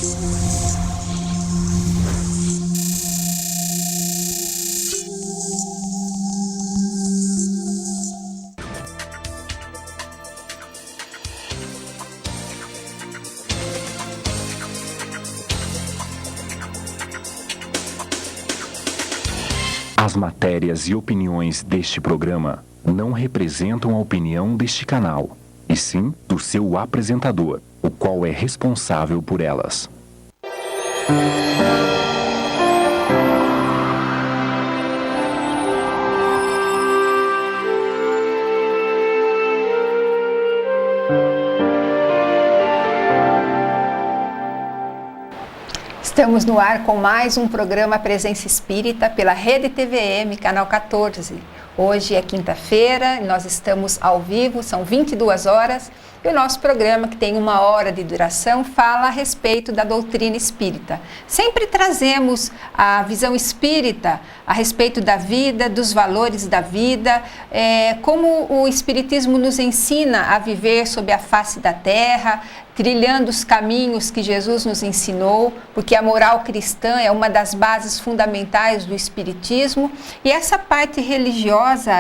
As matérias e opiniões deste programa não representam a opinião deste canal, e sim do seu apresentador, o qual é responsável por elas. Estamos no ar com mais um programa Presença Espírita pela Rede TVM, canal 14. Hoje é quinta-feira, nós estamos ao vivo, são 22 horas, e o nosso programa, que tem 1 hora de duração, fala a respeito da doutrina espírita. Sempre trazemos a visão espírita a respeito da vida, dos valores da vida, como o espiritismo nos ensina a viver sob a face da terra, trilhando os caminhos que Jesus nos ensinou, porque a moral cristã é uma das bases fundamentais do espiritismo. E essa parte religiosa,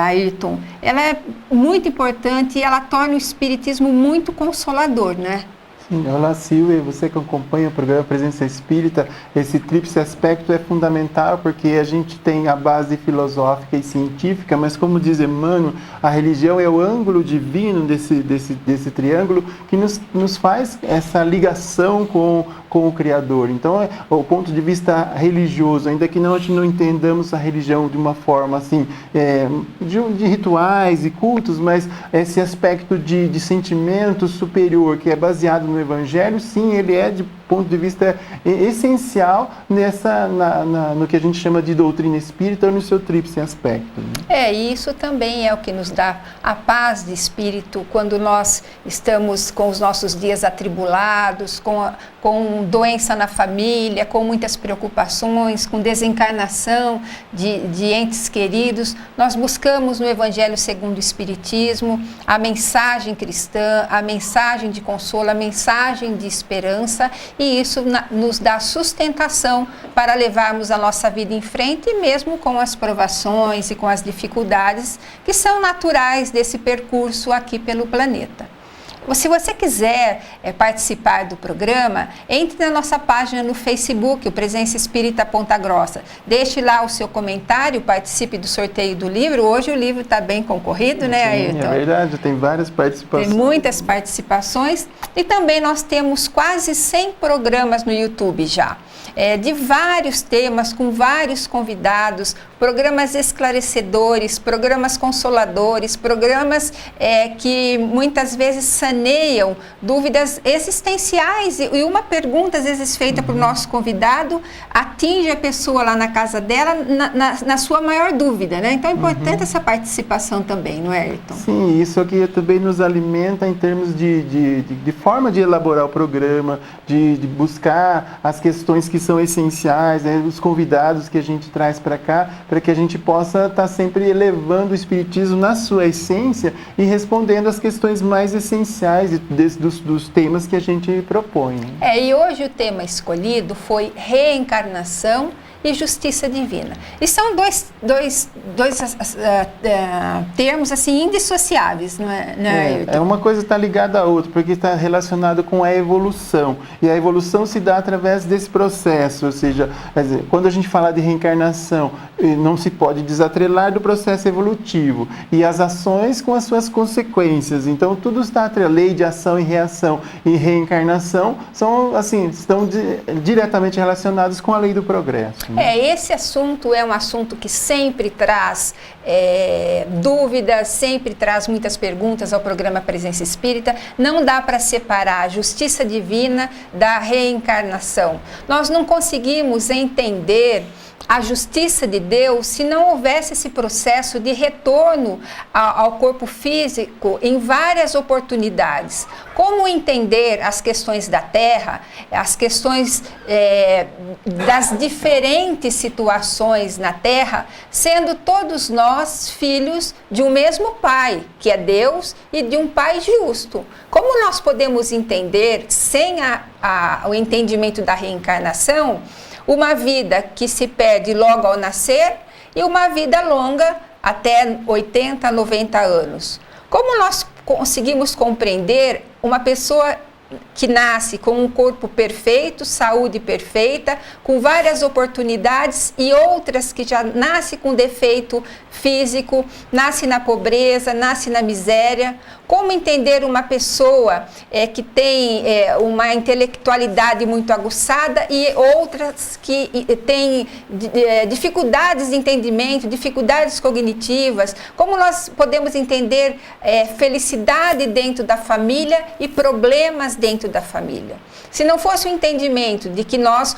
Ayrton, ela é muito importante e ela torna o espiritismo muito consolador, né? Sim, olá Silvia, você que acompanha o programa Presença Espírita, esse tríplice aspecto é fundamental porque a gente tem a base filosófica e científica, mas como diz Emmanuel, a religião é o ângulo divino desse triângulo que nos faz essa ligação com o Criador. Então, o ponto de vista religioso, ainda que nós não entendamos a religião de uma forma assim, de rituais e cultos, mas esse aspecto de sentimento superior que é baseado no Evangelho, sim, ele é de ponto de vista essencial no que a gente chama de doutrina espírita ou no seu tríplice aspecto. Né? Isso também é o que nos dá a paz de espírito quando nós estamos com os nossos dias atribulados, com doença na família, com muitas preocupações, com desencarnação de entes queridos. Nós buscamos no Evangelho segundo o Espiritismo a mensagem cristã, a mensagem de consolo, a mensagem de esperança, e isso nos dá sustentação para levarmos a nossa vida em frente, e mesmo com as provações e com as dificuldades que são naturais desse percurso aqui pelo planeta. Se você quiser participar do programa, entre na nossa página no Facebook, o Presença Espírita Ponta Grossa. Deixe lá o seu comentário, participe do sorteio do livro. Hoje o livro está bem concorrido, né, Ayrton? É verdade, tem várias participações. Tem muitas participações. E também nós temos quase 100 programas no YouTube já. De vários temas, com vários convidados, programas esclarecedores, programas consoladores, programas que muitas vezes saneiam dúvidas existenciais, e uma pergunta às vezes feita para o nosso convidado atinge a pessoa lá na casa dela na sua maior dúvida, né? Então é importante essa participação também, não é, Ayrton? Sim, isso aqui também nos alimenta em termos de forma de elaborar o programa, de buscar as questões que são essenciais, né, os convidados que a gente traz para cá, para que a gente possa estar sempre elevando o Espiritismo na sua essência e respondendo às questões mais essenciais dos temas que a gente propõe. E hoje o tema escolhido foi reencarnação e justiça divina. E são dois termos assim indissociáveis, não é? Uma coisa está ligada à outra, porque está relacionado com a evolução. E a evolução se dá através desse processo, ou seja, quando a gente fala de reencarnação, não se pode desatrelar do processo evolutivo. E as ações com as suas consequências. Então, tudo está atrelado. Lei de ação e reação e reencarnação estão diretamente relacionados com a lei do progresso. Esse assunto é um assunto que sempre traz dúvidas, sempre traz muitas perguntas ao programa Presença Espírita. Não dá para separar a justiça divina da reencarnação. Nós não conseguimos entender a justiça de Deus se não houvesse esse processo de retorno ao corpo físico em várias oportunidades. Como entender as questões da terra, as questões das diferentes situações na terra, sendo todos nós filhos de um mesmo Pai, que é Deus, e de um Pai justo? Como nós podemos entender, sem o entendimento da reencarnação, uma vida que se perde logo ao nascer e uma vida longa até 80, 90 anos? Como nós conseguimos compreender uma pessoa que nasce com um corpo perfeito, saúde perfeita, com várias oportunidades, e outras que já nasce com defeito físico, nasce na pobreza, nasce na miséria? Como entender uma pessoa que tem uma intelectualidade muito aguçada e outras que têm dificuldades de entendimento, dificuldades cognitivas? Como nós podemos entender felicidade dentro da família e problemas dentro da família? Se não fosse o entendimento de que nós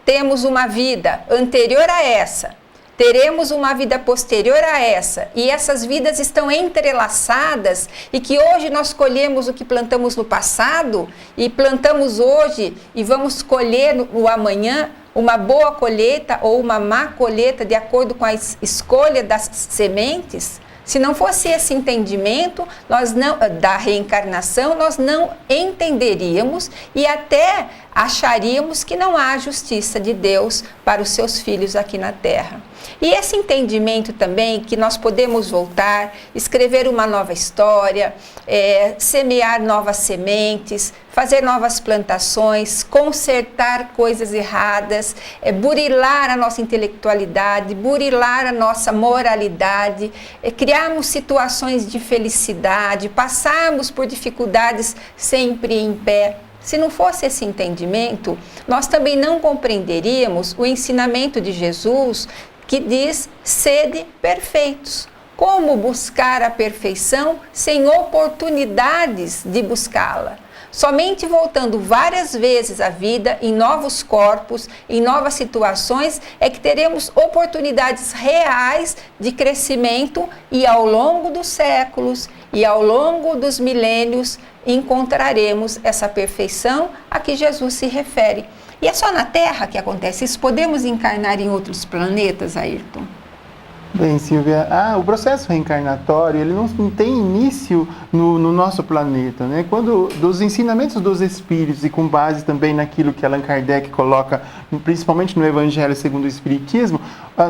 temos uma vida anterior a essa, teremos uma vida posterior a essa, e essas vidas estão entrelaçadas, e que hoje nós colhemos o que plantamos no passado, e plantamos hoje e vamos colher no amanhã uma boa colheita ou uma má colheita de acordo com a escolha das sementes. Se não fosse esse entendimento da reencarnação, nós não entenderíamos e até acharíamos que não há justiça de Deus para os seus filhos aqui na Terra. E esse entendimento também que nós podemos voltar, escrever uma nova história, semear novas sementes, fazer novas plantações, consertar coisas erradas, burilar a nossa intelectualidade, burilar a nossa moralidade, criarmos situações de felicidade, passarmos por dificuldades sempre em pé. Se não fosse esse entendimento, nós também não compreenderíamos o ensinamento de Jesus, que diz: sede perfeitos. Como buscar a perfeição sem oportunidades de buscá-la? Somente voltando várias vezes à vida, em novos corpos, em novas situações, é que teremos oportunidades reais de crescimento, e ao longo dos séculos e ao longo dos milênios encontraremos essa perfeição a que Jesus se refere. E é só na Terra que acontece isso? Podemos encarnar em outros planetas, Ayrton? Bem, Silvia, o processo reencarnatório, ele não tem início no nosso planeta, né? Quando dos ensinamentos dos Espíritos, e com base também naquilo que Allan Kardec coloca, principalmente no Evangelho segundo o Espiritismo,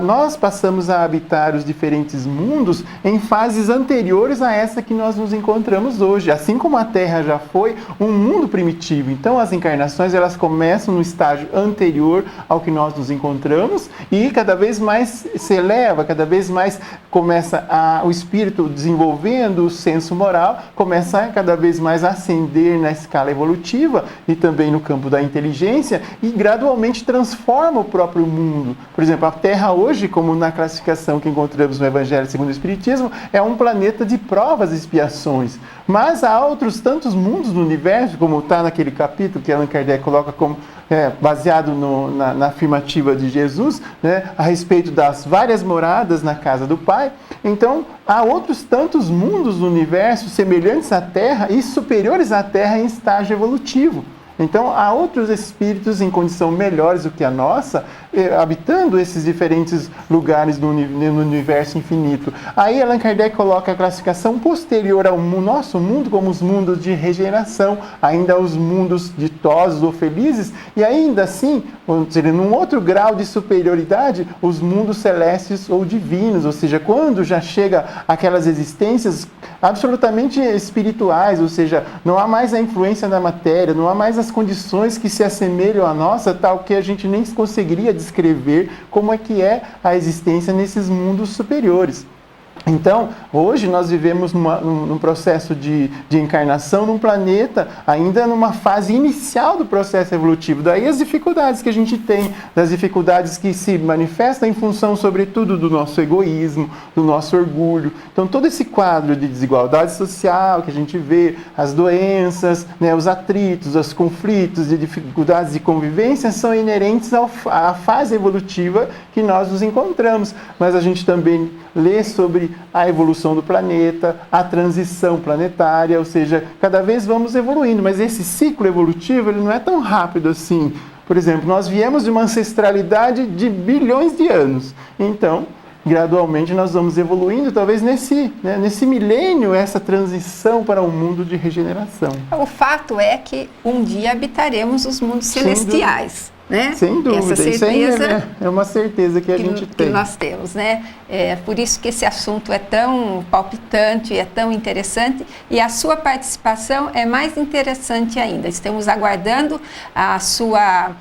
nós passamos a habitar os diferentes mundos em fases anteriores a essa que nós nos encontramos hoje. Assim como a Terra já foi um mundo primitivo, então as encarnações, elas começam no estágio anterior ao que nós nos encontramos, e cada vez mais se eleva, cada vez mais começa o espírito desenvolvendo o senso moral, começa cada vez mais a ascender na escala evolutiva e também no campo da inteligência, e gradualmente transforma o próprio mundo. Por exemplo, a Terra hoje, como na classificação que encontramos no Evangelho segundo o Espiritismo, é um planeta de provas e expiações. Mas há outros tantos mundos no universo, como está naquele capítulo que Allan Kardec coloca como baseado na afirmativa de Jesus, né, a respeito das várias moradas na casa do Pai. Então, há outros tantos mundos no universo semelhantes à Terra e superiores à Terra em estágio evolutivo. Então, há outros espíritos em condição melhores do que a nossa, habitando esses diferentes lugares no universo infinito. Aí Allan Kardec coloca a classificação posterior ao nosso mundo como os mundos de regeneração, ainda os mundos ditosos ou felizes, e ainda assim, ou seja, num outro grau de superioridade, os mundos celestes ou divinos, ou seja, quando já chega aquelas existências absolutamente espirituais, ou seja, não há mais a influência da matéria, não há mais as condições que se assemelham à nossa, tal que a gente nem conseguiria descrever como é que é a existência nesses mundos superiores. Então, hoje nós vivemos num processo de encarnação num planeta ainda numa fase inicial do processo evolutivo. Daí as dificuldades que a gente tem, das dificuldades que se manifestam em função, sobretudo, do nosso egoísmo, do nosso orgulho. Então, todo esse quadro de desigualdade social que a gente vê, as doenças, né, os atritos, os conflitos, de dificuldades de convivência são inerentes à fase evolutiva que nós nos encontramos. Mas a gente também lê sobre a evolução do planeta, a transição planetária, ou seja, cada vez vamos evoluindo, mas esse ciclo evolutivo ele não é tão rápido assim. Por exemplo, nós viemos de uma ancestralidade de bilhões de anos, então gradualmente nós vamos evoluindo, talvez nesse milênio, essa transição para um mundo de regeneração. O fato é que um dia habitaremos os mundos celestiais. Né? Sem dúvida, essa certeza isso é uma certeza que a gente tem. Que nós temos, né? É por isso que esse assunto é tão palpitante, é tão interessante, e a sua participação é mais interessante ainda. Estamos aguardando a sua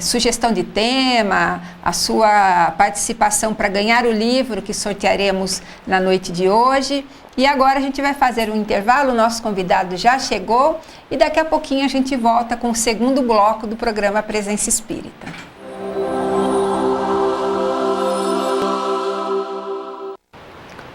sugestão de tema, a sua participação para ganhar o livro que sortearemos na noite de hoje. E agora a gente vai fazer um intervalo, o nosso convidado já chegou e daqui a pouquinho a gente volta com o segundo bloco do programa Presença Espírita.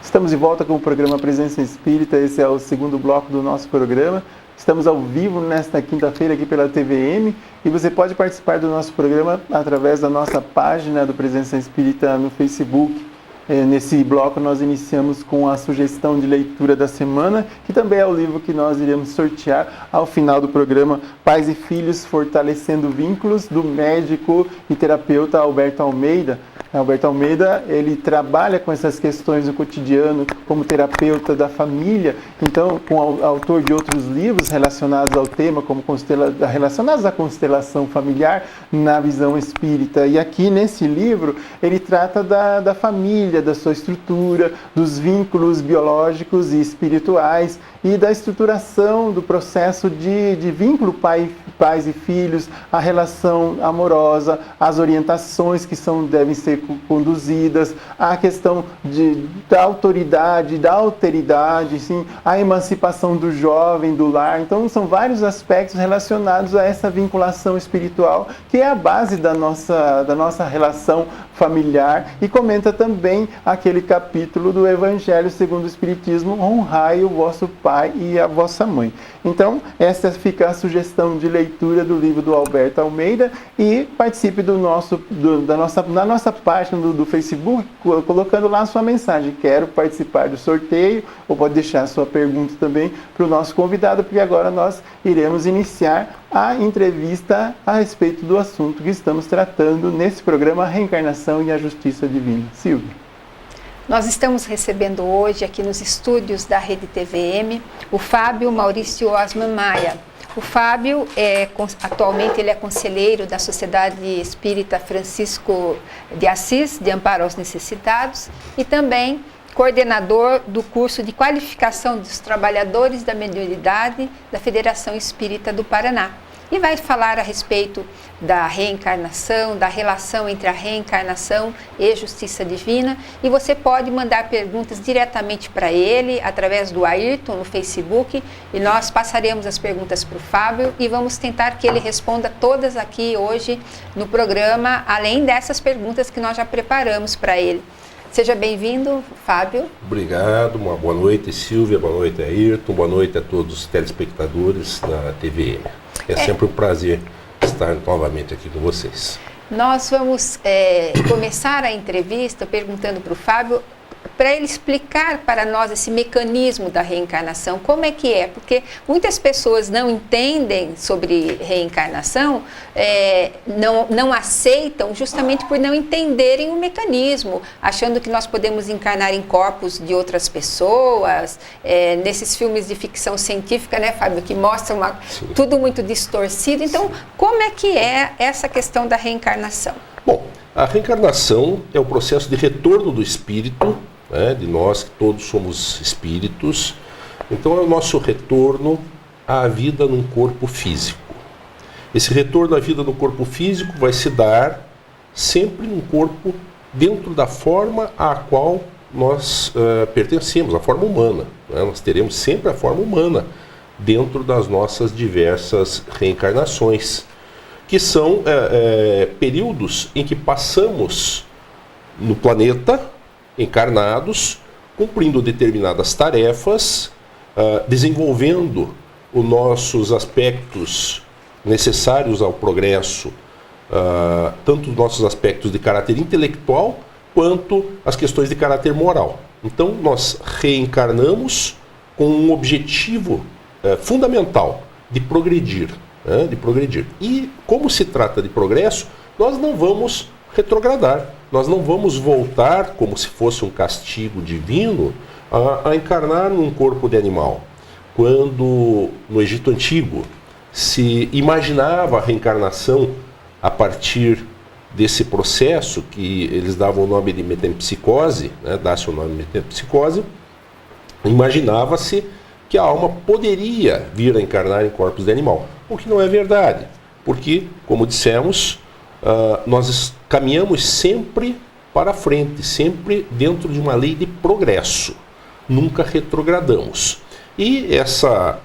Estamos de volta com o programa Presença Espírita, esse é o segundo bloco do nosso programa. Estamos ao vivo nesta quinta-feira aqui pela TVM e você pode participar do nosso programa através da nossa página do Presença Espírita no Facebook. Nesse bloco nós iniciamos com a sugestão de leitura da semana, que também é o livro que nós iremos sortear ao final do programa, Pais e Filhos Fortalecendo Vínculos, do médico e terapeuta Alberto Almeida. Alberto Almeida, ele trabalha com essas questões do cotidiano como terapeuta da família, então com autor de outros livros relacionados ao tema, como relacionados à constelação familiar na visão espírita. E aqui nesse livro ele trata da família, da sua estrutura, dos vínculos biológicos e espirituais e da estruturação do processo de vínculo pais e filhos, a relação amorosa, as orientações que devem ser conduzidas, a questão da autoridade, da alteridade, sim, a emancipação do jovem, do lar. Então, são vários aspectos relacionados a essa vinculação espiritual, que é a base da nossa relação familiar, e comenta também aquele capítulo do Evangelho segundo o Espiritismo: honrai o vosso pai e a vossa mãe. Então, essa fica a sugestão de leitura do livro do Alberto Almeida, e participe da nossa página do Facebook, colocando lá a sua mensagem: quero participar do sorteio, ou pode deixar a sua pergunta também para o nosso convidado, porque agora nós iremos iniciar a entrevista a respeito do assunto que estamos tratando nesse programa, Reencarnação e a Justiça Divina. Silvia. Nós estamos recebendo hoje aqui nos estúdios da Rede TVM o Fábio Maurício Osman Maia. O Fábio atualmente ele é conselheiro da Sociedade Espírita Francisco de Assis, de Amparo aos Necessitados, e também coordenador do curso de qualificação dos trabalhadores da mediunidade da Federação Espírita do Paraná. E vai falar a respeito da reencarnação, da relação entre a reencarnação e justiça divina. E você pode mandar perguntas diretamente para ele, através do Ayrton no Facebook, e nós passaremos as perguntas para o Fábio e vamos tentar que ele responda todas aqui hoje no programa, além dessas perguntas que nós já preparamos para ele. Seja bem-vindo, Fábio. Obrigado, uma boa noite, Silvia, boa noite, Ayrton, boa noite a todos os telespectadores da TVM. É sempre um prazer estar novamente aqui com vocês. Nós vamos começar a entrevista perguntando para o Fábio, para ele explicar para nós esse mecanismo da reencarnação, como é que é, porque muitas pessoas não entendem sobre reencarnação, não aceitam justamente por não entenderem o mecanismo, achando que nós podemos encarnar em corpos de outras pessoas, nesses filmes de ficção científica, né, Fábio, que mostram tudo muito distorcido. Então, como é que é essa questão da reencarnação? Bom, a reencarnação é o processo de retorno do espírito, de nós que todos somos espíritos. Então é o nosso retorno à vida num corpo físico. Esse retorno à vida no corpo físico vai se dar sempre num corpo dentro da forma a qual nós pertencemos à forma humana, né? Nós teremos sempre a forma humana dentro das nossas diversas reencarnações, que são períodos em que passamos no planeta, encarnados, cumprindo determinadas tarefas, desenvolvendo os nossos aspectos necessários ao progresso, tanto os nossos aspectos de caráter intelectual, quanto as questões de caráter moral. Então, nós reencarnamos com um objetivo fundamental de progredir, né? De progredir. E, como se trata de progresso, nós não vamos retrogradar, nós não vamos voltar, como se fosse um castigo divino, a encarnar num corpo de animal. Quando, no Egito Antigo, se imaginava a reencarnação a partir desse processo, que eles davam o nome de metempsicose, né, dá-se o nome de metempsicose, imaginava-se que a alma poderia vir a encarnar em corpos de animal, o que não é verdade, porque, como dissemos, nós caminhamos sempre para frente, sempre dentro de uma lei de progresso, nunca retrogradamos. E essa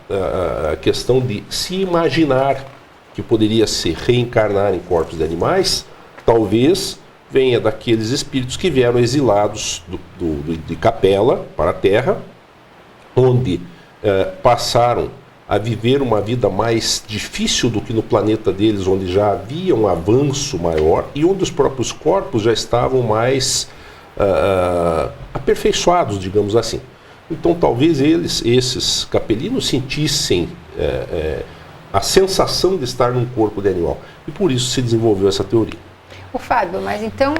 questão de se imaginar que poderia se reencarnar em corpos de animais, talvez venha daqueles espíritos que vieram exilados de Capela para a Terra, onde passaram a viver uma vida mais difícil do que no planeta deles, onde já havia um avanço maior e onde os próprios corpos já estavam mais aperfeiçoados, digamos assim. Então talvez esses capelinos sentissem a sensação de estar num corpo de animal, e por isso se desenvolveu essa teoria. O Fábio, mas então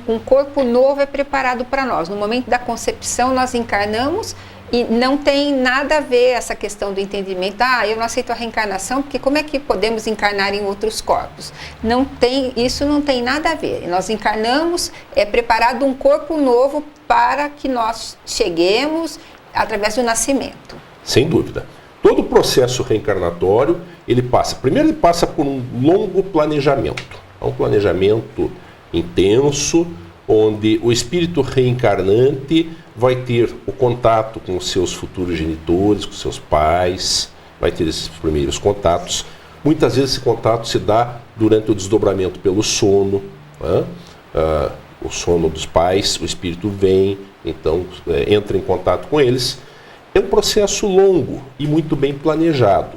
um corpo novo é preparado para nós. No momento da concepção nós encarnamos e não tem nada a ver essa questão do entendimento. Eu não aceito a reencarnação, porque como é que podemos encarnar em outros corpos? Isso não tem nada a ver. Nós encarnamos, é preparado um corpo novo para que nós cheguemos através do nascimento. Sem dúvida. Todo o processo reencarnatório, primeiro ele passa por um longo planejamento. É um planejamento intenso, onde o espírito reencarnante vai ter o contato com os seus futuros genitores, com seus pais, vai ter esses primeiros contatos. Muitas vezes esse contato se dá durante o desdobramento pelo sono, né? O sono dos pais, o espírito vem, então entra em contato com eles. É um processo longo e muito bem planejado.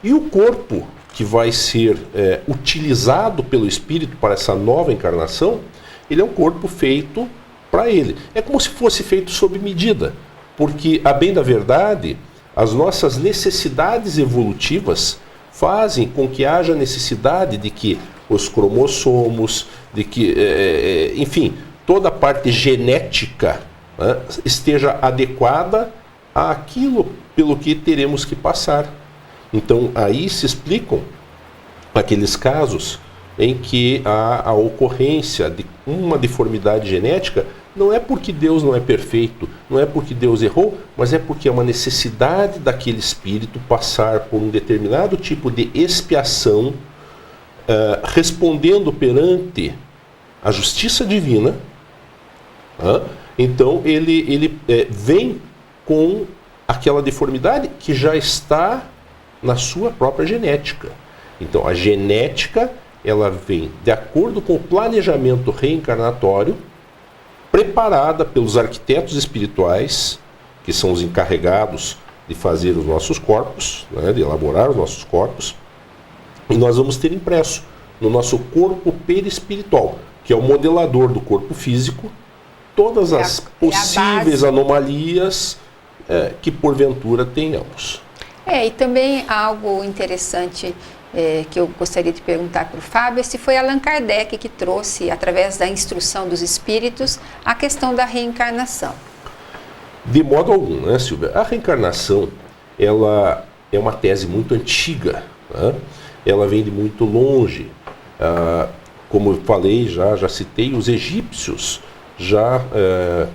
E o corpo que vai ser utilizado pelo espírito para essa nova encarnação, ele é um corpo feito para ele. É como se fosse feito sob medida, porque, a bem da verdade, as nossas necessidades evolutivas fazem com que haja necessidade de que os cromossomos, de que, enfim, toda a parte genética, né, esteja adequada àquilo pelo que teremos que passar. Então, aí se explicam aqueles casos em que há a ocorrência de uma deformidade genética, não é porque Deus não é perfeito, não é porque Deus errou, mas é porque é uma necessidade daquele espírito passar por um determinado tipo de expiação, respondendo perante a justiça divina. Então, ele vem com aquela deformidade que já está na sua própria genética. Então, a genética, ela vem de acordo com o planejamento reencarnatório, preparada pelos arquitetos espirituais, que são os encarregados de fazer os nossos corpos, né, de elaborar os nossos corpos, e nós vamos ter impresso no nosso corpo perispiritual, que é o modelador do corpo físico, todas as possíveis anomalias que porventura tenhamos. E também algo interessante que eu gostaria de perguntar para o Fábio, se foi Allan Kardec que trouxe, através da instrução dos espíritos, a questão da reencarnação. De modo algum, né, Silvia? A reencarnação, ela é uma tese muito antiga, né? Ela vem de muito longe. Como eu falei, já citei, os egípcios já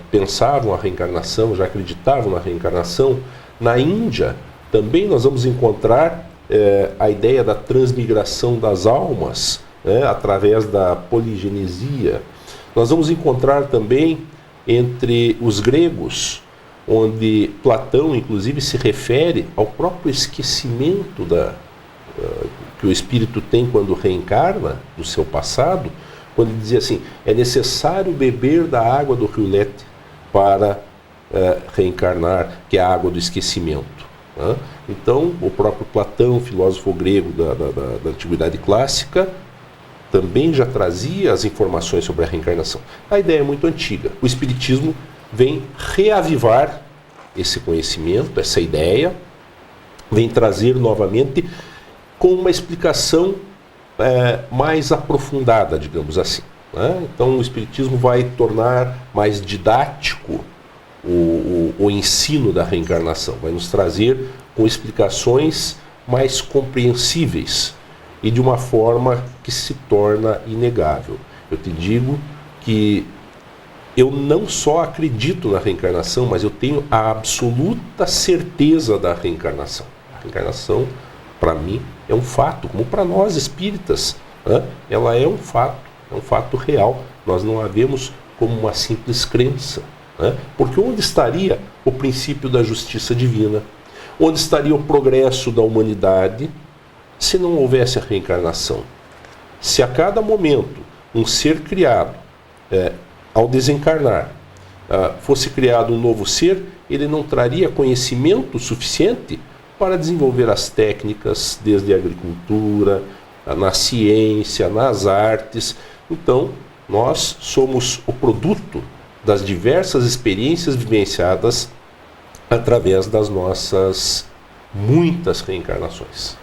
pensavam a reencarnação, já acreditavam na reencarnação. Na Índia, também nós vamos encontrar a ideia da transmigração das almas, né, através da poligenesia. Nós vamos encontrar também entre os gregos, onde Platão, inclusive, se refere ao próprio esquecimento que o espírito tem quando reencarna do seu passado, quando ele dizia assim: é necessário beber da água do rio Lete para reencarnar, que é a água do esquecimento. Né? Então, o próprio Platão, filósofo grego da Antiguidade Clássica, também já trazia as informações sobre a reencarnação. A ideia é muito antiga. O Espiritismo vem reavivar esse conhecimento, essa ideia, vem trazer novamente com uma explicação mais aprofundada, digamos assim. Né? Então, o Espiritismo vai tornar mais didático o ensino da reencarnação, vai nos trazer com explicações mais compreensíveis e de uma forma que se torna inegável. Eu te digo que eu não só acredito na reencarnação, mas eu tenho a absoluta certeza da reencarnação. A reencarnação, para mim, é um fato, como para nós espíritas, né? Ela é um fato real. Nós não a vemos como uma simples crença. Né? Porque onde estaria o princípio da justiça divina? Onde estaria o progresso da humanidade se não houvesse a reencarnação? Se a cada momento um ser criado, ao desencarnar, fosse criado um novo ser, ele não traria conhecimento suficiente para desenvolver as técnicas, desde a agricultura, na ciência, nas artes. Então, nós somos o produto das diversas experiências vivenciadas através das nossas muitas reencarnações.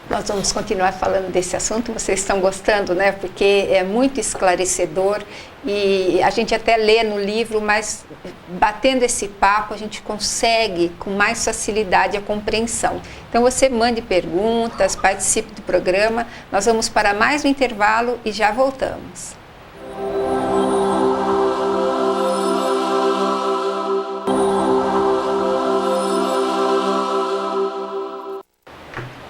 Nós vamos continuar falando desse assunto, vocês estão gostando, né? Porque é muito esclarecedor e a gente até lê no livro, mas batendo esse papo a gente consegue com mais facilidade a compreensão. Então você mande perguntas, participe do programa, nós vamos para mais um intervalo e já voltamos.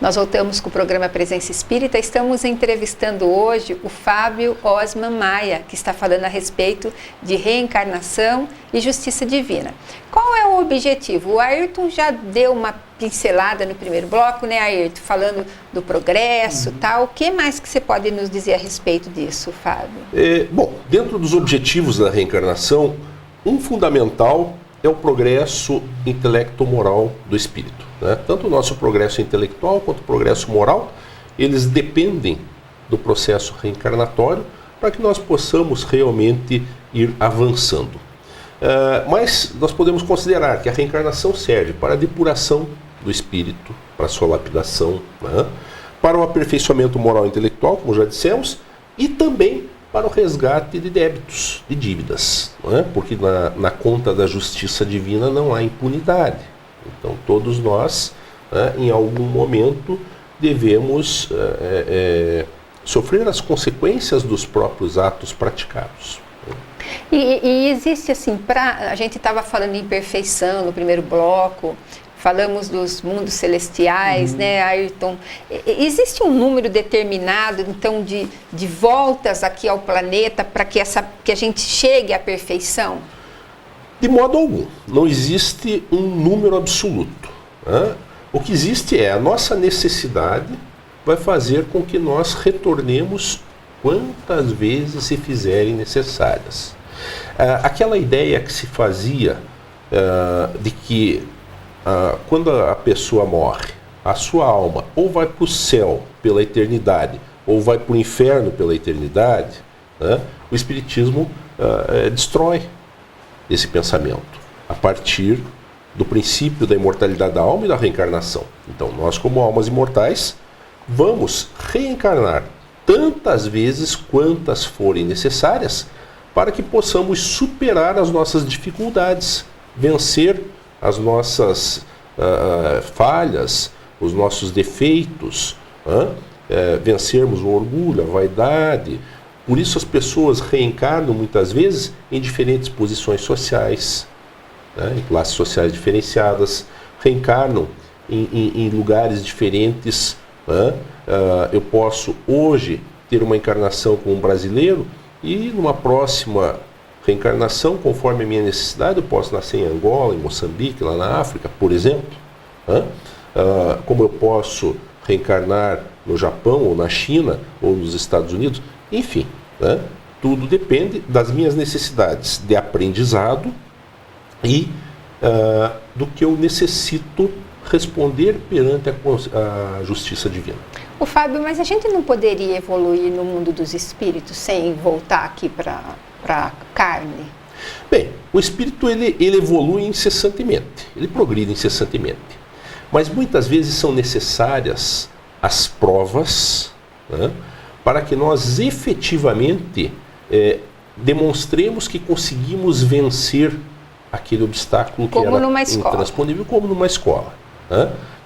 Nós voltamos com o programa Presença Espírita. Estamos entrevistando hoje o Fábio Osman Maia, que está falando a respeito de reencarnação e justiça divina. Qual é o objetivo? O Ayrton já deu uma pincelada no primeiro bloco, né, Ayrton? Falando do progresso, tal. O que mais que você pode nos dizer a respeito disso, Fábio? Bom, dentro dos objetivos da reencarnação, um fundamental é o progresso intelecto-moral do espírito. Né? Tanto o nosso progresso intelectual quanto o progresso moral, eles dependem do processo reencarnatório para que nós possamos realmente ir avançando. Mas nós podemos considerar que a reencarnação serve para a depuração do espírito, para a sua lapidação, né? Para o aperfeiçoamento moral e intelectual, como já dissemos, e também para o resgate de débitos, de dívidas, não é? Porque na conta da justiça divina não há impunidade. Então todos nós, né, em algum momento, devemos sofrer as consequências dos próprios atos praticados. E existe assim, a gente estava falando em perfeição no primeiro bloco, falamos dos mundos celestiais, né, Ayrton? Existe um número determinado, então, de voltas aqui ao planeta para que a gente chegue à perfeição? De modo algum. Não existe um número absoluto. Né? O que existe é a nossa necessidade vai fazer com que nós retornemos quantas vezes se fizerem necessárias. Aquela ideia que se fazia de que quando a pessoa morre, a sua alma ou vai para o céu pela eternidade, ou vai para o inferno pela eternidade, né? O Espiritismo destrói esse pensamento a partir do princípio da imortalidade da alma e da reencarnação. Então, nós, como almas imortais, vamos reencarnar tantas vezes quantas forem necessárias para que possamos superar as nossas dificuldades, vencer as nossas falhas, os nossos defeitos, vencermos o orgulho, a vaidade. Por isso as pessoas reencarnam muitas vezes em diferentes posições sociais, né, em classes sociais diferenciadas, reencarnam em lugares diferentes. Né? Eu posso hoje ter uma encarnação como um brasileiro e numa próxima reencarnação, conforme a minha necessidade, eu posso nascer em Angola, em Moçambique, lá na África, por exemplo. Como eu posso reencarnar no Japão, ou na China, ou nos Estados Unidos, enfim, tudo depende das minhas necessidades de aprendizado e do que eu necessito responder perante a justiça divina. Ô Fábio, mas a gente não poderia evoluir no mundo dos espíritos sem voltar aqui para a carne? Bem, o espírito ele evolui incessantemente, ele progride incessantemente, mas muitas vezes são necessárias as provas, para que nós efetivamente demonstremos que conseguimos vencer aquele obstáculo que era intransponível, como numa escola.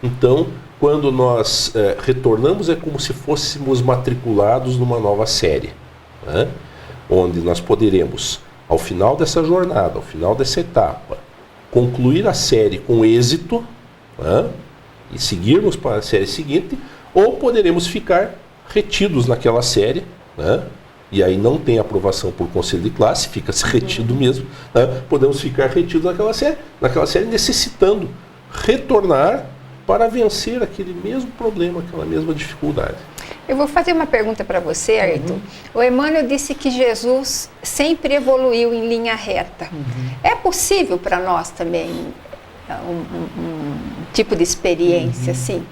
Então, quando nós retornamos, é como se fôssemos matriculados numa nova série, onde nós poderemos, ao final dessa jornada, ao final dessa etapa, concluir a série com êxito, e seguirmos para a série seguinte, ou poderemos ficar retidos naquela série, e aí não tem aprovação por conselho de classe, fica-se retido mesmo, podemos ficar retidos naquela série necessitando retornar para vencer aquele mesmo problema, aquela mesma dificuldade. Eu vou fazer uma pergunta para você, Ayrton. O Emmanuel disse que Jesus sempre evoluiu em linha reta. É possível para nós também um tipo de experiência assim?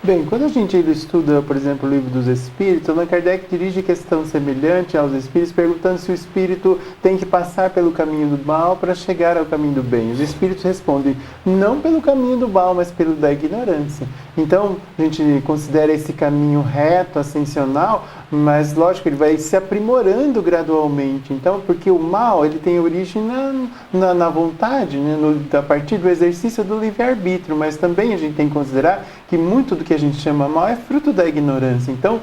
Bem, quando a gente estuda, por exemplo, o Livro dos Espíritos, Allan Kardec dirige questão semelhante aos espíritos, perguntando se o espírito tem que passar pelo caminho do mal para chegar ao caminho do bem. Os espíritos respondem, não pelo caminho do mal, mas pelo da ignorância. Então, a gente considera esse caminho reto, ascensional, mas, lógico, ele vai se aprimorando gradualmente. Então, porque o mal, ele tem origem na vontade, a partir do exercício do livre-arbítrio, mas também a gente tem que considerar que muito do que a gente chama mal é fruto da ignorância. Então,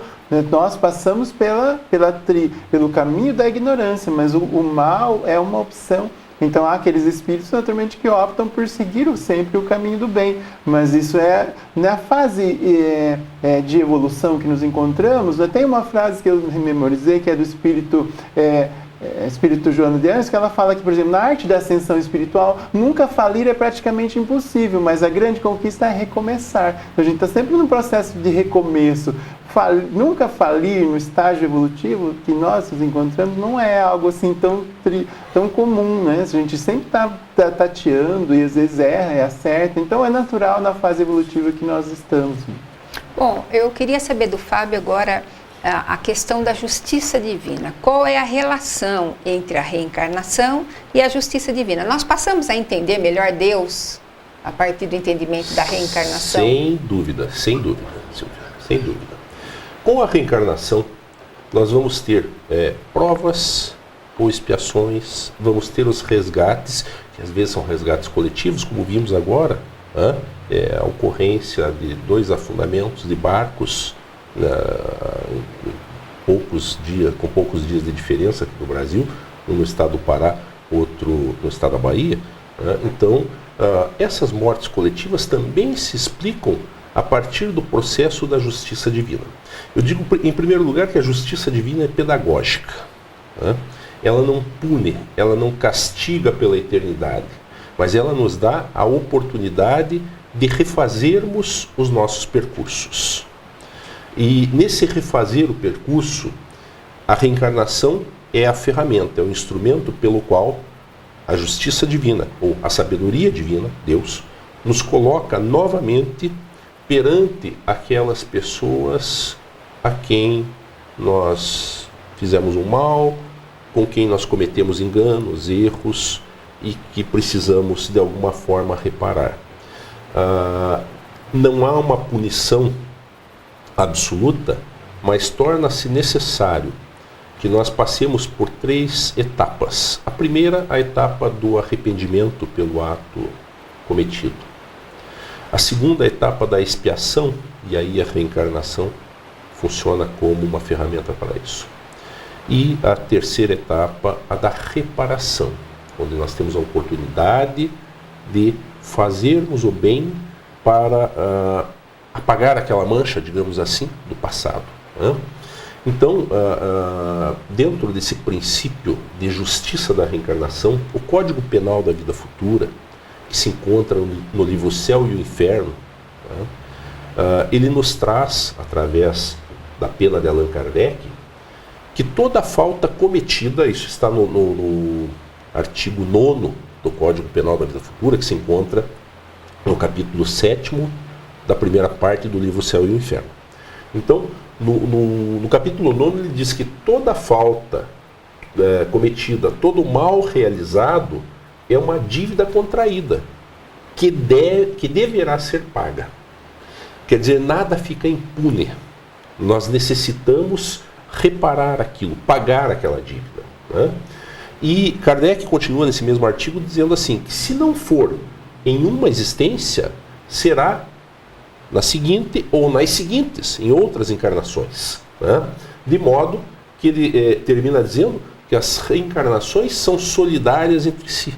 nós passamos pelo caminho da ignorância, mas o mal é uma opção. Então, há aqueles espíritos, naturalmente, que optam por seguir sempre o caminho do bem. Mas isso é na fase de evolução que nos encontramos. Tem uma frase que eu memorizei, que é do espírito Joana de Anjos, que ela fala que, por exemplo, na arte da ascensão espiritual, nunca falir é praticamente impossível, mas a grande conquista é recomeçar. Então, a gente está sempre num processo de recomeço. Nunca falir no estágio evolutivo que nós nos encontramos não é algo assim tão comum, né? A gente sempre está tateando e às vezes erra e acerta, então é natural na fase evolutiva que nós estamos. Bom, eu queria saber do Fábio agora a questão da justiça divina. Qual é a relação entre a reencarnação e a justiça divina? Nós passamos a entender melhor Deus a partir do entendimento da reencarnação? Sem dúvida, Silvia, sem dúvida. Com a reencarnação, nós vamos ter provas ou expiações, vamos ter os resgates, que às vezes são resgates coletivos, como vimos agora, a ocorrência de 2 afundamentos de barcos com poucos dias de diferença aqui no Brasil, um no estado do Pará, outro no estado da Bahia. Então, essas mortes coletivas também se explicam a partir do processo da justiça divina. Eu digo, em primeiro lugar, que a justiça divina é pedagógica. Ela não pune, ela não castiga pela eternidade, mas ela nos dá a oportunidade de refazermos os nossos percursos. E nesse refazer o percurso, a reencarnação é a ferramenta, é o instrumento pelo qual a justiça divina, ou a sabedoria divina, Deus, nos coloca novamente perante aquelas pessoas a quem nós fizemos um mal, com quem nós cometemos enganos, erros e que precisamos de alguma forma reparar. Não há uma punição absoluta, mas torna-se necessário que nós passemos por 3 etapas. A primeira, a etapa do arrependimento pelo ato cometido. A segunda, a etapa da expiação, e aí a reencarnação funciona como uma ferramenta para isso. E a terceira etapa, a da reparação, onde nós temos a oportunidade de fazermos o bem para apagar aquela mancha, digamos assim, do passado. Então, dentro desse princípio de justiça da reencarnação, o Código Penal da Vida Futura, que se encontra no livro O Céu e o Inferno, ele nos traz, através da pena de Allan Kardec, que toda falta cometida, isso está no artigo 9º do Código Penal da Vida Futura, que se encontra no capítulo 7º da primeira parte do livro O Céu e o Inferno. Então, no capítulo 9º ele diz que toda falta cometida, todo mal realizado é uma dívida contraída, que deverá ser paga. Quer dizer, nada fica impune. Nós necessitamos reparar aquilo, pagar aquela dívida, né? E Kardec continua nesse mesmo artigo dizendo assim, que se não for em uma existência, será na seguinte ou nas seguintes, em outras encarnações, né? De modo que ele termina dizendo que as reencarnações são solidárias entre si.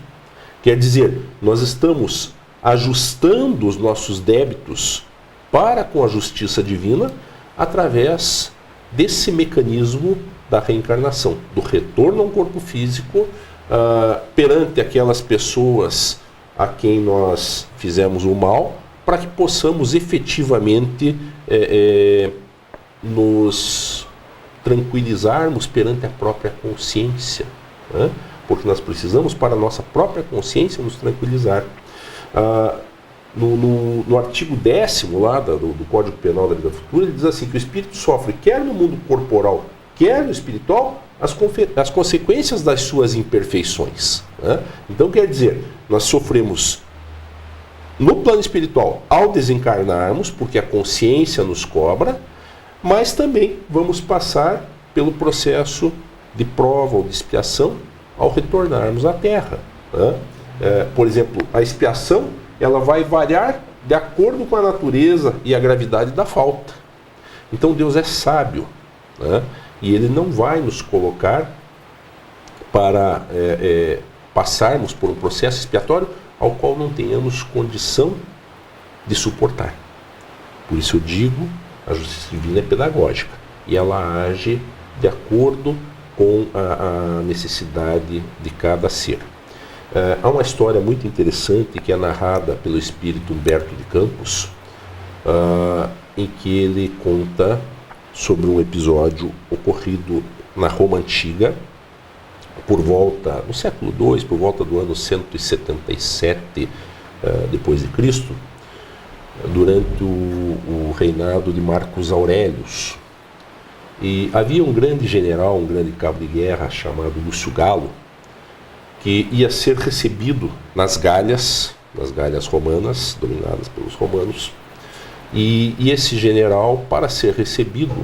Quer dizer, nós estamos ajustando os nossos débitos para com a justiça divina através desse mecanismo da reencarnação, do retorno ao corpo físico, perante aquelas pessoas a quem nós fizemos o mal, para que possamos efetivamente nos tranquilizarmos perante a própria consciência, né? Porque nós precisamos, para a nossa própria consciência, nos tranquilizar. No artigo 10º lá do Código Penal da Vida Futura, ele diz assim, que o espírito sofre, quer no mundo corporal, quer no espiritual, as consequências das suas imperfeições, né? Então, quer dizer, nós sofremos no plano espiritual ao desencarnarmos, porque a consciência nos cobra, mas também vamos passar pelo processo de prova ou de expiação ao retornarmos à Terra, né? Por exemplo, a expiação ela vai variar de acordo com a natureza e a gravidade da falta. Então Deus é sábio, né? E Ele não vai nos colocar para passarmos por um processo expiatório ao qual não tenhamos condição de suportar. Por isso eu digo, a justiça divina é pedagógica e ela age de acordo com a necessidade de cada ser. Há uma história muito interessante que é narrada pelo espírito Humberto de Campos, em que ele conta sobre um episódio ocorrido na Roma Antiga, por volta, no século II, por volta do ano 177 depois de Cristo, durante o reinado de Marcos Aurelius. E havia um grande general, um grande cabo de guerra chamado Lúcio Galo, que ia ser recebido nas Galhas romanas, dominadas pelos romanos. E esse general, para ser recebido,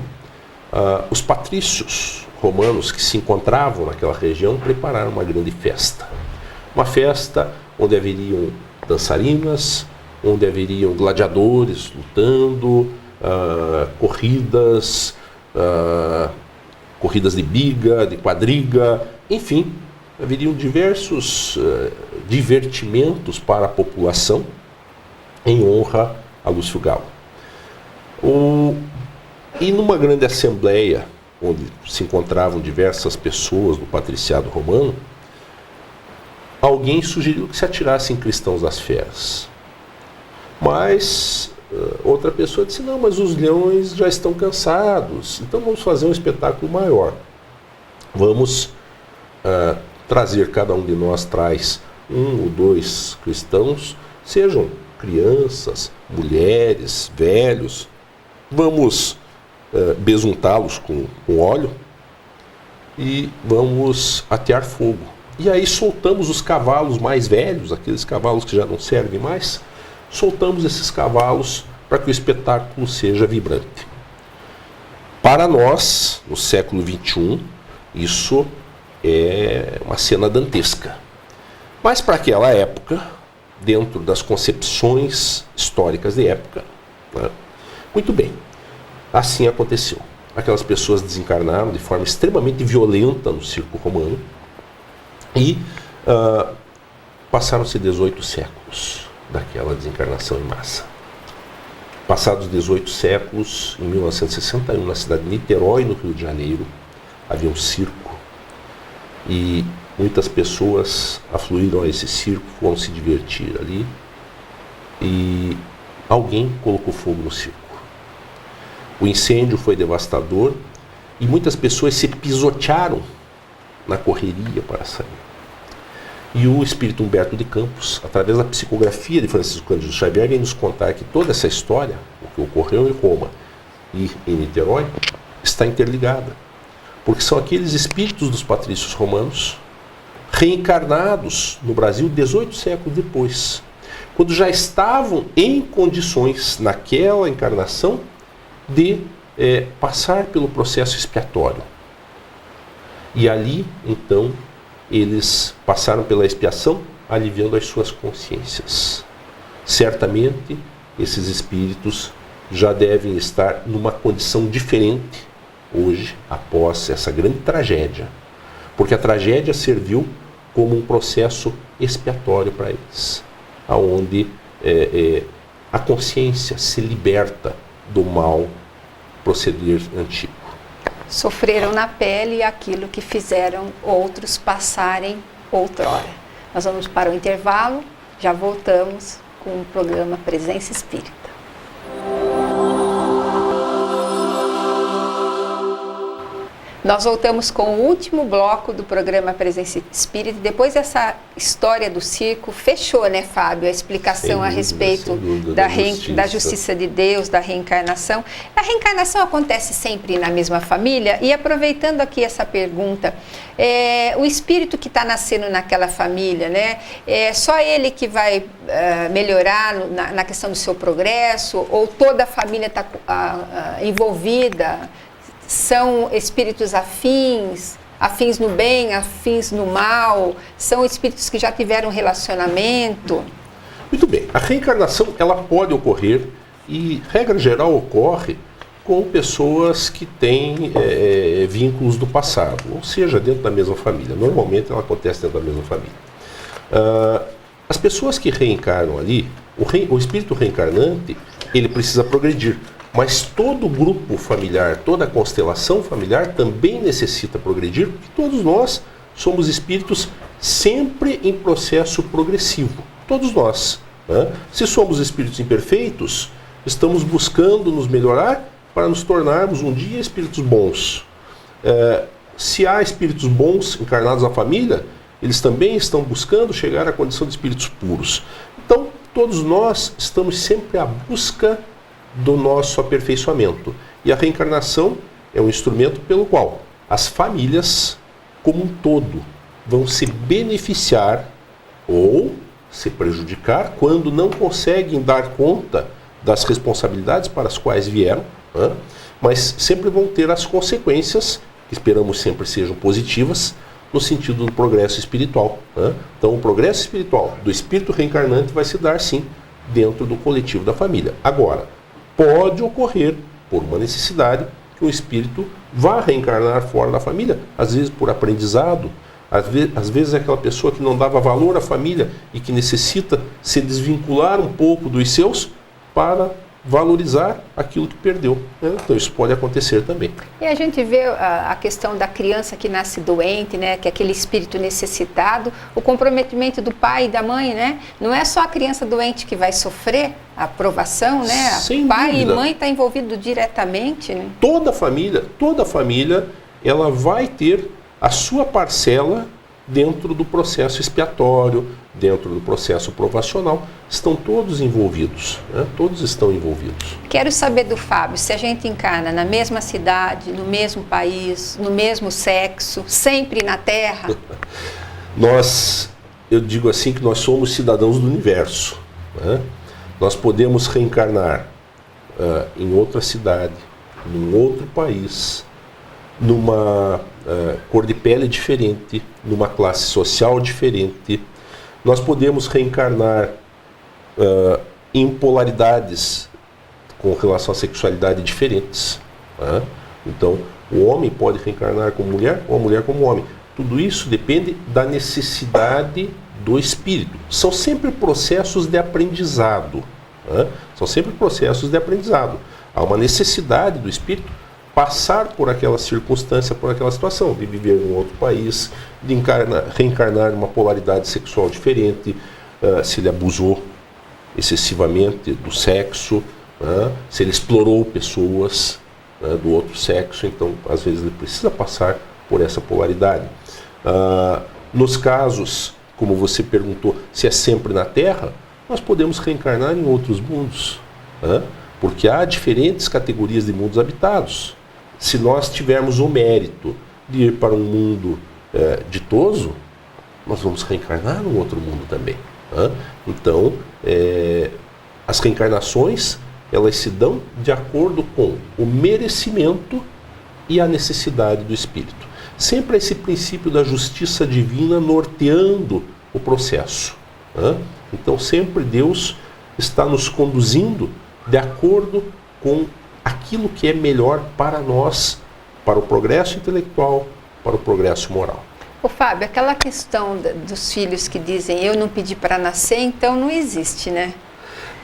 os patrícios romanos que se encontravam naquela região prepararam uma grande festa. Uma festa onde haveriam dançarinas, onde haveriam gladiadores lutando, corridas de biga, de quadriga, enfim, haveriam diversos divertimentos para a população em honra a Lúcio Galo. E numa grande assembleia, onde se encontravam diversas pessoas do patriciado romano, alguém sugeriu que se atirassem cristãos das feras. Mas outra pessoa disse, não, mas os leões já estão cansados, então vamos fazer um espetáculo maior. Vamos trazer, cada um de nós traz 1 ou 2 cristãos, sejam crianças, mulheres, velhos, vamos besuntá-los com óleo e vamos atear fogo. E aí soltamos os cavalos mais velhos, aqueles cavalos que já não servem mais, soltamos esses cavalos para que o espetáculo seja vibrante. Para nós, no século XXI, isso é uma cena dantesca. Mas para aquela época, dentro das concepções históricas de época, né, muito bem, assim aconteceu. Aquelas pessoas desencarnaram de forma extremamente violenta no circo romano e passaram-se 18 séculos daquela desencarnação em massa. Passados 18 séculos, em 1961, na cidade de Niterói, no Rio de Janeiro, havia um circo e muitas pessoas afluíram a esse circo, foram se divertir ali e alguém colocou fogo no circo. O incêndio foi devastador e muitas pessoas se pisotearam na correria para sair. E o espírito Humberto de Campos, através da psicografia de Francisco Cândido Xavier, vem nos contar que toda essa história, o que ocorreu em Roma e em Niterói, está interligada. Porque são aqueles espíritos dos patrícios romanos reencarnados no Brasil 18 séculos depois, quando já estavam em condições, naquela encarnação, de passar pelo processo expiatório. E ali, então, eles passaram pela expiação, aliviando as suas consciências. Certamente, esses espíritos já devem estar numa condição diferente hoje, após essa grande tragédia. Porque a tragédia serviu como um processo expiatório para eles, onde a consciência se liberta do mal proceder antigo. Sofreram na pele aquilo que fizeram outros passarem outrora. Nós vamos para o intervalo, já voltamos com o programa Presença Espírita. Nós voltamos com o último bloco do programa Presença Espírita. Depois dessa história do circo, fechou, né, Fábio? A explicação a respeito da justiça de Deus, da reencarnação. A reencarnação acontece sempre na mesma família? E aproveitando aqui essa pergunta, o espírito que está nascendo naquela família, né, é só ele que vai melhorar na questão do seu progresso? Ou toda a família está envolvida? São espíritos afins no bem, afins no mal? São espíritos que já tiveram relacionamento? Muito bem, a reencarnação ela pode ocorrer e, regra geral, ocorre com pessoas que têm vínculos do passado, ou seja, dentro da mesma família. Normalmente ela acontece dentro da mesma família. As pessoas que reencarnam ali, o espírito reencarnante, ele precisa progredir. Mas todo grupo familiar, toda constelação familiar também necessita progredir, porque todos nós somos espíritos sempre em processo progressivo. Todos nós. Né? Se somos espíritos imperfeitos, estamos buscando nos melhorar para nos tornarmos um dia espíritos bons. Se há espíritos bons encarnados na família, eles também estão buscando chegar à condição de espíritos puros. Então, todos nós estamos sempre à busca do nosso aperfeiçoamento. E a reencarnação é um instrumento pelo qual as famílias, como um todo, vão se beneficiar ou se prejudicar quando não conseguem dar conta das responsabilidades para as quais vieram, né? Mas sempre vão ter as consequências, que esperamos sempre sejam positivas, no sentido do progresso espiritual. Né? Então, o progresso espiritual do espírito reencarnante vai se dar, sim, dentro do coletivo da família. Agora, pode ocorrer, por uma necessidade, que um espírito vá reencarnar fora da família, às vezes por aprendizado, às vezes é aquela pessoa que não dava valor à família e que necessita se desvincular um pouco dos seus para valorizar aquilo que perdeu. Né? Então isso pode acontecer também. E a gente vê a questão da criança que nasce doente, né? Que é aquele espírito necessitado, o comprometimento do pai e da mãe, né? Não é só a criança doente que vai sofrer a provação, né? Sem pai dúvida. E mãe está envolvido diretamente, né? Toda família, ela vai ter a sua parcela dentro do processo expiatório, dentro do processo provacional. Estão todos envolvidos, né? Todos estão envolvidos. Quero saber do Fábio, se a gente encarna na mesma cidade, no mesmo país, no mesmo sexo, sempre na Terra? Eu digo assim que nós somos cidadãos do universo, né? Nós podemos reencarnar em outra cidade, num outro país, numa cor de pele diferente, numa classe social diferente. Nós podemos reencarnar em polaridades com relação à sexualidade diferentes. Né? Então, o homem pode reencarnar como mulher ou a mulher como homem. Tudo isso depende da necessidade do espírito. São sempre processos de aprendizado. né? São sempre processos de aprendizado. Há uma necessidade do espírito passar por aquela circunstância, por aquela situação, de viver em outro país, de reencarnar numa polaridade sexual diferente, se ele abusou excessivamente do sexo, né? Se ele explorou pessoas, né, do outro sexo, então às vezes ele precisa passar por essa polaridade. Nos casos, como você perguntou, se é sempre na Terra, nós podemos reencarnar em outros mundos, né? Porque há diferentes categorias de mundos habitados. Se nós tivermos o mérito de ir para um mundo ditoso, nós vamos reencarnar num outro mundo também, né? Então, as reencarnações, elas se dão de acordo com o merecimento e a necessidade do espírito. Sempre esse princípio da justiça divina norteando o processo, né? Então sempre Deus está nos conduzindo de acordo com aquilo que é melhor para nós, para o progresso intelectual, para o progresso moral. Ô Fábio, aquela questão dos filhos que dizem eu não pedi para nascer, então não existe, né?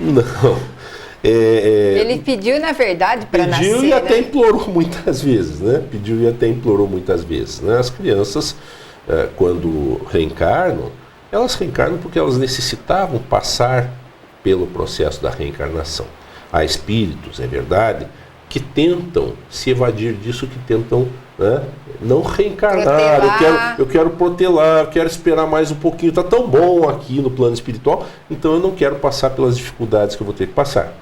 Não. Ele pediu, na verdade, para nascer. Pediu e até né? implorou muitas vezes, né? Pediu e até implorou muitas vezes, né? As crianças, quando reencarnam, elas reencarnam porque elas necessitavam passar pelo processo da reencarnação. Há espíritos, é verdade, que tentam se evadir disso, que tentam, né, não reencarnar. Eu quero protelar, eu quero esperar mais um pouquinho. Está tão bom aqui no plano espiritual, então eu não quero passar pelas dificuldades que eu vou ter que passar.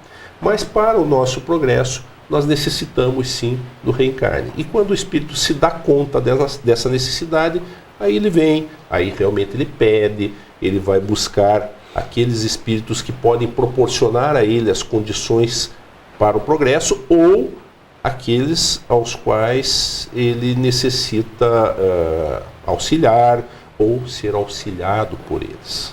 Mas para o nosso progresso, nós necessitamos sim do reencarne. E quando o espírito se dá conta dessa necessidade, aí ele vem, aí realmente ele pede, ele vai buscar aqueles espíritos que podem proporcionar a ele as condições para o progresso, ou aqueles aos quais ele necessita auxiliar ou ser auxiliado por eles.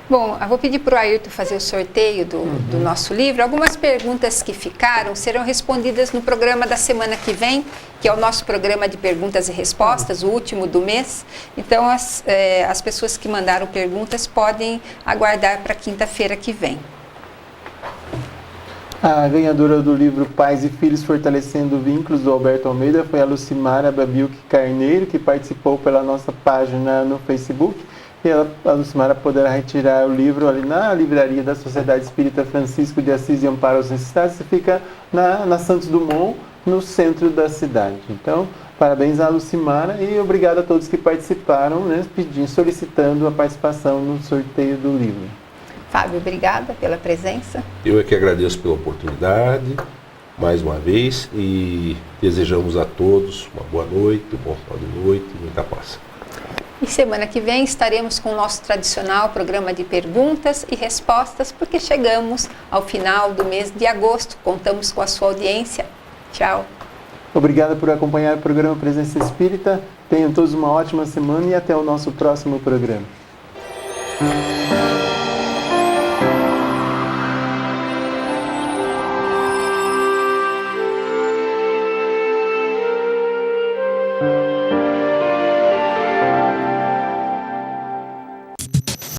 Bom, eu vou pedir para o Ayrton fazer o sorteio do nosso livro. Algumas perguntas que ficaram serão respondidas no programa da semana que vem, que é o nosso programa de perguntas e respostas, o último do mês. Então, as pessoas que mandaram perguntas podem aguardar para quinta-feira que vem. A ganhadora do livro Pais e Filhos Fortalecendo Vínculos, do Alberto Almeida, foi a Lucimara Babiuk Carneiro, que participou pela nossa página no Facebook. E a Lucimara poderá retirar o livro ali na livraria da Sociedade Espírita Francisco de Assis e Amparo aos Necessitados, que fica na Santos Dumont, no centro da cidade. Então, parabéns à Lucimara e obrigado a todos que participaram, né, solicitando a participação no sorteio do livro. Fábio, obrigada pela presença. Eu é que agradeço pela oportunidade, mais uma vez, e desejamos a todos uma boa noite, um bom final de noite e muita paz. E semana que vem estaremos com o nosso tradicional programa de perguntas e respostas, porque chegamos ao final do mês de agosto. Contamos com a sua audiência. Tchau. Obrigado por acompanhar o programa Presença Espírita. Tenham todos uma ótima semana e até o nosso próximo programa.